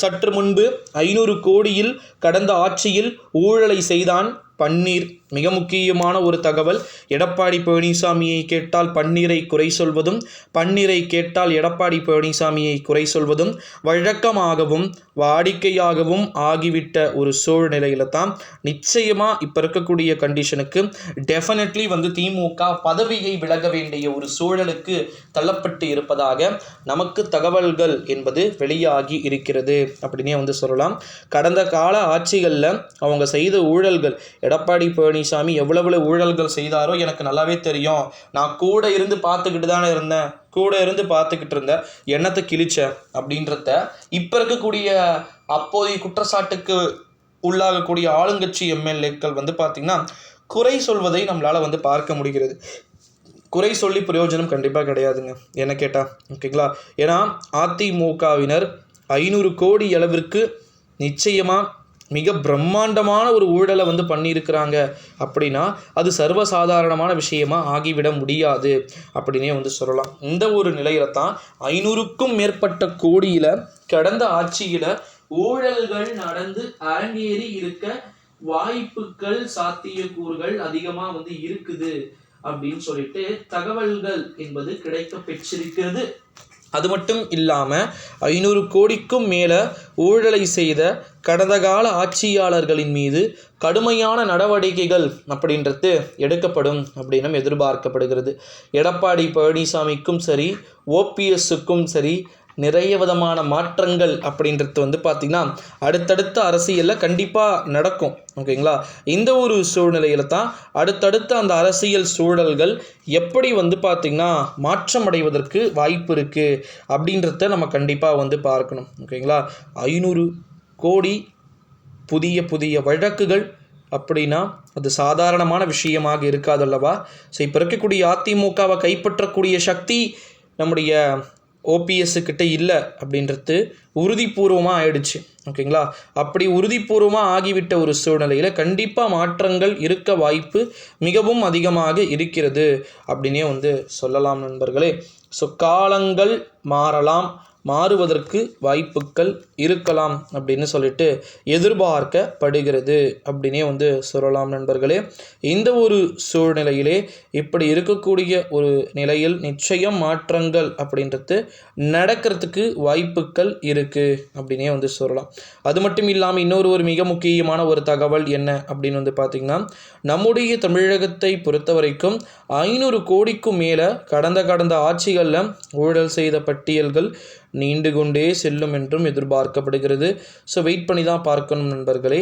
சற்று முன்பு 500 கோடியில் கடந்த ஆட்சியில் ஊழலை செய்தான் பன்னீர். மிக முக்கியமான ஒரு தகவல். எடப்பாடி பழனிசாமியை கேட்டால் பன்னீரை குறை சொல்வதும், பன்னீரை கேட்டால் எடப்பாடி பழனிசாமியை குறை சொல்வதும் வழக்கமாகவும் வாடிக்கையாகவும் ஆகிவிட்ட ஒரு சூழ்நிலையில தான் நிச்சயமாக இப்போ இருக்கக்கூடிய கண்டிஷனுக்கு டெஃபினெட்லி திமுக பதவியை விலக வேண்டிய ஒரு சூழலுக்கு தள்ளப்பட்டு இருப்பதாக நமக்கு தகவல்கள் என்பது வெளியாகி இருக்கிறது அப்படின்னே சொல்லலாம். கடந்த கால ஆட்சிகளில் அவங்க செய்த ஊழல்கள், எடப்பாடி பழனிசாமி எவ்வளவு ஊழல்கள் செய்தாரோ எனக்கு நல்லாவே தெரியும். நான் கூட இருந்து பார்த்துக்கிட்டு தானே இருந்தேன், எண்ணத்தை கிழிச்ச அப்படின்றத இப்போ இருக்கக்கூடிய அப்போதைய குற்றச்சாட்டுக்கு உள்ளாகக்கூடிய ஆளுங்கட்சி எம்எல்ஏக்கள் பார்த்திங்கன்னா குறை சொல்வதை நம்மளால் பார்க்க முடிகிறது. குறை சொல்லி பிரயோஜனம் கண்டிப்பாக கிடையாதுங்க என்ன கேட்டால். ஓகேங்களா? ஏன்னா அதிமுகவினர் 500 கோடி அளவிற்கு நிச்சயமாக மிக பிரம்மாண்டமான ஒரு ஊழலை பண்ணியிருக்கிறாங்க அப்படின்னா அது சர்வசாதாரணமான விஷயமா ஆகிவிட முடியாது அப்படின்னே சொல்லலாம். இந்த ஒரு நிலையில தான் 500க்கும் மேற்பட்ட கோடியில் கடந்த ஆட்சியில் ஊழல்கள் நடந்து அரங்கேறி இருக்க வாய்ப்புகள், சாத்தியக்கூறுகள் அதிகமாக இருக்குது அப்படின்னு சொல்லிட்டு தகவல்கள் என்பது கிடைக்க பெற்றிருக்கிறது. அது மட்டும் இல்லாமல் 500 கோடிக்கும் மேலே ஊழலை செய்த கடந்த கால ஆட்சியாளர்களின் மீது கடுமையான நடவடிக்கைகள் அப்படின்றது எடுக்கப்படும் அப்படின்னு எதிர்பார்க்கப்படுகிறது. எடப்பாடி பழனிசாமிக்கும் சரி, ஓபிஎஸ்ஸுக்கும் சரி நிறைய விதமான மாற்றங்கள் அப்படின்றது பார்த்திங்கன்னா அடுத்தடுத்த அரசியலில் கண்டிப்பாக நடக்கும். ஓகேங்களா? இந்த ஒரு சூழ்நிலையில் தான் அடுத்தடுத்த அந்த அரசியல் சூழல்கள் எப்படி பார்த்திங்கன்னா மாற்றம் அடைவதற்கு வாய்ப்பு இருக்குது அப்படின்றத நம்ம கண்டிப்பாக பார்க்கணும். ஓகேங்களா? 500 கோடி புதிய புதிய வழக்குகள் அப்படின்னா அது சாதாரணமான விஷயமாக இருக்காதல்லவா? ஸோ இப்போ இருக்கக்கூடிய அதிமுகவை கைப்பற்றக்கூடிய சக்தி நம்முடைய ஓபிஎஸ்கிட்ட இல்லை அப்படின்றது உறுதிபூர்வமாக ஆயிடுச்சு. ஓகேங்களா? அப்படி உறுதிபூர்வமாக ஆகிவிட்ட ஒரு சூழ்நிலையில் கண்டிப்பாக மாற்றங்கள் இருக்க வாய்ப்பு மிகவும் அதிகமாக இருக்கிறது அப்படின்னே சொல்லலாம் நண்பர்களே. ஸோ காலங்கள் மாறலாம், மாறுவதற்கு வாய்ப்புகள் இருக்கலாம் அப்படின்னு சொல்லிட்டு எதிர்பார்க்கப்படுகிறது அப்படின்னே சொல்லலாம் நண்பர்களே. இந்த ஒரு சூழ்நிலையிலே இப்படி இருக்கக்கூடிய ஒரு நிலையில் நிச்சயம் மாற்றங்கள் அப்படின்றது நடக்கிறதுக்கு வாய்ப்புகள் இருக்குது அப்படின்னே சொல்லலாம். அது மட்டும் இல்லாமல் இன்னொரு மிக முக்கியமான ஒரு தகவல் என்ன அப்படின்னு பார்த்திங்கன்னா, நம்முடைய தமிழகத்தை பொறுத்த வரைக்கும் 500 கோடிக்கும் மேலே கடந்த ஆட்சிகளில் ஊழல் செய்த பட்டியல்கள் நீண்டு கொண்டே செல்லும் என்றும் எதிர்பார்க்கப்படுகிறது. ஸோ வெயிட் பண்ணி தான் பார்க்கணும் நண்பர்களே.